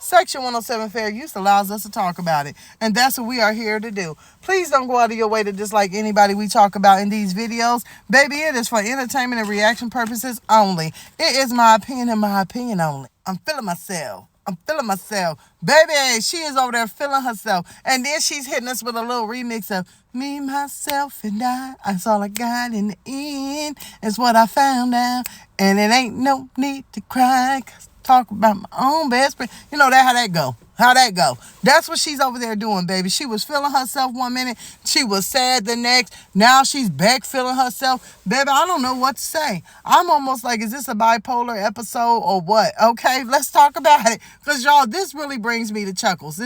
Section 107 Fair Use allows us to talk about it. And that's what we are here to do. Please don't go out of your way to dislike anybody we talk about in these videos. Baby, it is for entertainment and reaction purposes only. It is my opinion and my opinion only. I'm feeling myself. Baby, she is over there feeling herself. And then she's hitting us with a little remix of me, myself, and I. That's all I got in the end. It's what I found out. And it ain't no need to cry. 'Cause talk about my own best friend. You know that how that go. That's what she's over there doing, baby. She was feeling herself one minute. She was sad the next. Now she's back feeling herself. Baby, I don't know what to say. I'm almost like, is this a bipolar episode or what? Okay, let's talk about it. Because, y'all, this really brings me to chuckles.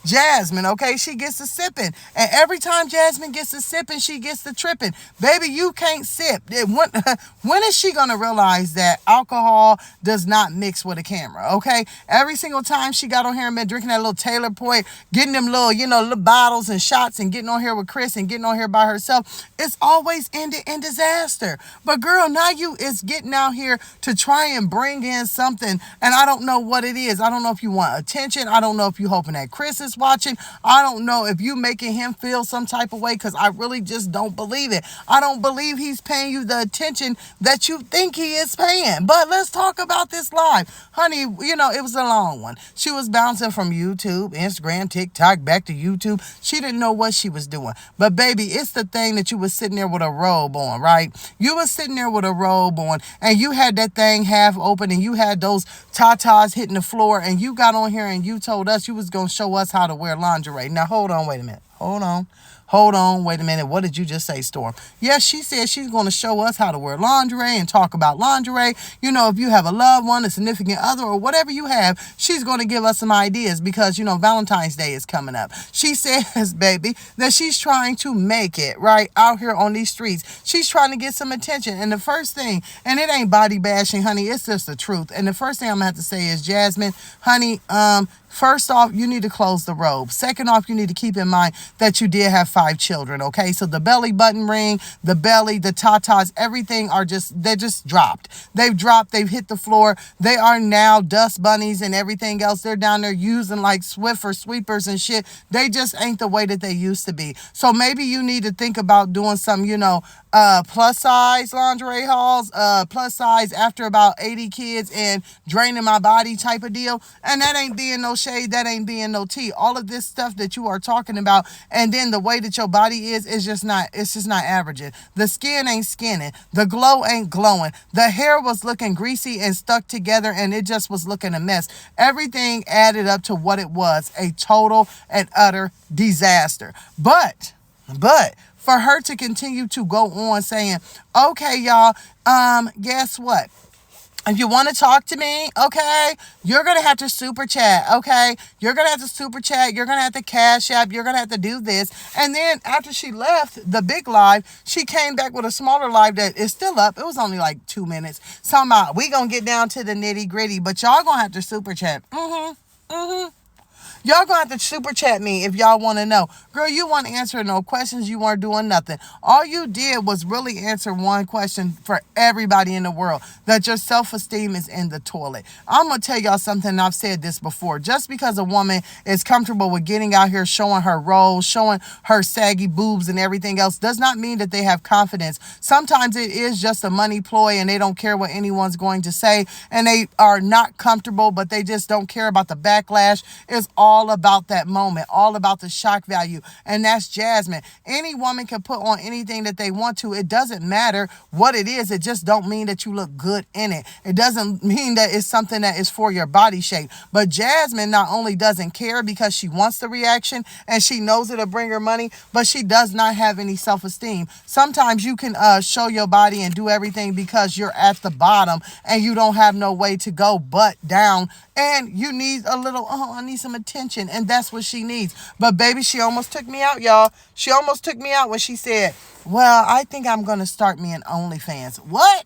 Jasmine, okay, she gets to sipping. And every time Jasmine gets to sipping, she gets to tripping. Baby, you can't sip. When is she going to realize that alcohol does not mix with a camera, okay? Every single time she got on here and been drinking that little Taylor Point, getting them little, little bottles and shots and getting on here with Chris and getting on here by herself, it's always ended in disaster. But girl, now you is getting out here to try and bring in something, and I don't know what it is. I don't know if you want attention. I don't know if you hoping that Chris is watching. I don't know if you making him feel some type of way, because I really just don't believe it. I don't believe he's paying you the attention that you think he is paying. But let's talk about this live. Honey, it was a long one. She was bouncing from YouTube, Instagram, TikTok, back to YouTube. She didn't know what she was doing. But baby, it's the thing that you was sitting there with a robe on, right? You was sitting there with a robe on, and you had that thing half open, and you had those tatas hitting the floor, and you got on here and you told us you was going to show us how to wear lingerie. Now, hold on, wait a minute. Wait a minute. What did you just say, Storm? Yes, she said she's going to show us how to wear lingerie and talk about lingerie. If you have a loved one, a significant other, or whatever you have, she's going to give us some ideas because, Valentine's Day is coming up. She says, baby, that she's trying to make it, right, out here on these streets. She's trying to get some attention. And the first thing, and it ain't body bashing, honey, it's just the truth. And the first thing I'm going to have to say is, Jasmine, honey, first off, you need to close the robe. Second off, you need to keep in mind that you did have 5 children, okay? So the belly button ring, the belly, the tatas, everything they're just dropped. They've dropped, they've hit the floor. They are now dust bunnies and everything else. They're down there using like Swiffer sweepers and shit. They just ain't the way that they used to be. So maybe you need to think about doing some, plus size lingerie hauls, plus size after about 80 kids and draining my body type of deal. And that ain't being no shade, that ain't being no tea. All of this stuff that you are talking about, and then the way that your body is just not averaging. The skin ain't skinning, the glow ain't glowing, the hair was looking greasy and stuck together, and it just was looking a mess. Everything added up to what it was, a total and utter disaster. But for her to continue to go on saying, okay, y'all, guess what? If you want to talk to me, okay, you're going to have to super chat, okay? You're going to have to super chat. You're going to have to cash app. You're going to have to do this. And then after she left the big live, she came back with a smaller live that is still up. It was only like 2 minutes. Somehow, we going to get down to the nitty gritty, but y'all going to have to super chat. Y'all gonna have to super chat me if y'all want to know. Girl, you weren't answering no questions. You weren't doing nothing. All you did was really answer one question for everybody in the world, that your self-esteem is in the toilet. I'm going to tell y'all something. I've said this before. Just because a woman is comfortable with getting out here, showing her rolls, showing her saggy boobs and everything else, does not mean that they have confidence. Sometimes it is just a money ploy, and they don't care what anyone's going to say, and they are not comfortable, but they just don't care about the backlash. It's all about that moment, all about the shock value. And that's Jasmine. Any woman can put on anything that they want to. It doesn't matter what it is. It just don't mean that you look good in it. It doesn't mean that it's something that is for your body shape. But Jasmine not only doesn't care because she wants the reaction and she knows it'll bring her money, but she does not have any self-esteem. Sometimes you can show your body and do everything because you're at the bottom and you don't have no way to go but down, and you need a little, I need some attention. And that's what she needs. But baby, she almost took me out, y'all. She almost took me out when she said, well, I think I'm going to start me an OnlyFans. What?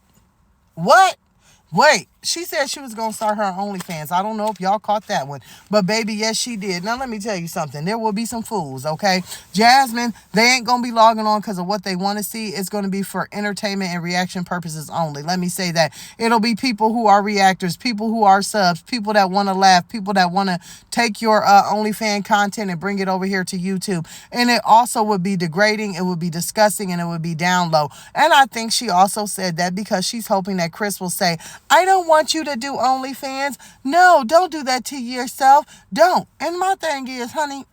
Wait, she said she was gonna start her OnlyFans. I don't know if y'all caught that one, but baby, yes, she did. Now let me tell you something. There will be some fools, okay? Jasmine, they ain't gonna be logging on because of what they want to see. It's gonna be for entertainment and reaction purposes only. Let me say that. It'll be people who are reactors, people who are subs, people that want to laugh, people that want to take your OnlyFans content and bring it over here to YouTube. And it also would be degrading, it would be disgusting, and it would be down low. And I think she also said that because she's hoping that Chris will say, I don't want you to do OnlyFans. No, don't do that to yourself. Don't. And my thing is, honey,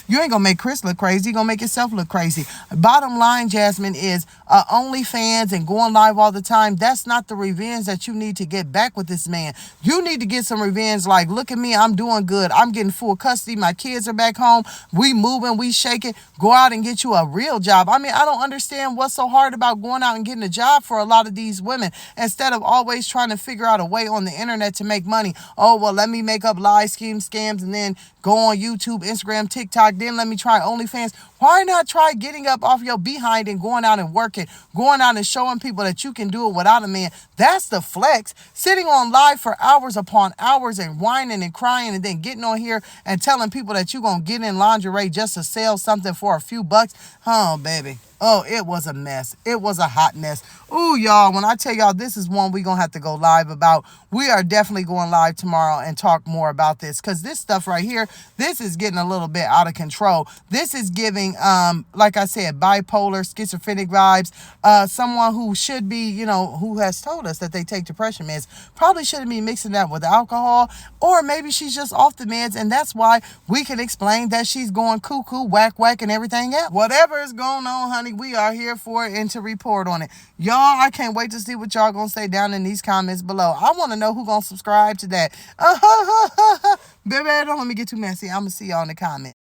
you ain't gonna make Chris look crazy. You're gonna make yourself look crazy. Bottom line, Jasmine, is OnlyFans and going live all the time, that's not the revenge that you need to get back with this man. You need to get some revenge like, look at me, I'm doing good. I'm getting full custody. My kids are back home. We moving, we shaking. Go out and get you a real job. I mean, I don't understand what's so hard about going out and getting a job for a lot of these women instead of always trying to figure out a way on the internet to make money. Oh, well, let me make up lie schemes, scams, and then go on YouTube, Instagram, TikTok. Then let me try OnlyFans. Why not try getting up off your behind and going out and working, going out and showing people that you can do it without a man? That's the flex. Sitting on live for hours upon hours and whining and crying and then getting on here and telling people that you're going to get in lingerie just to sell something for a few bucks. Oh, baby. Oh, it was a mess. It was a hot mess. Ooh, y'all, when I tell y'all this is one we're going to have to go live about, we are definitely going live tomorrow and talk more about this because this stuff right here, this is getting a little bit out of control. This is giving, like I said, bipolar, schizophrenic vibes. Someone who should be, who has told us that they take depression meds, probably shouldn't be mixing that with alcohol, or maybe she's just off the meds, and that's why we can explain that she's going cuckoo, whack, and everything else. Whatever is going on, honey, we are here for it and to report on it. Y'all, I can't wait to see what y'all gonna say down in these comments below. I want to know who gonna subscribe to that. Baby, don't let me get too messy. I'm gonna see y'all in the comments.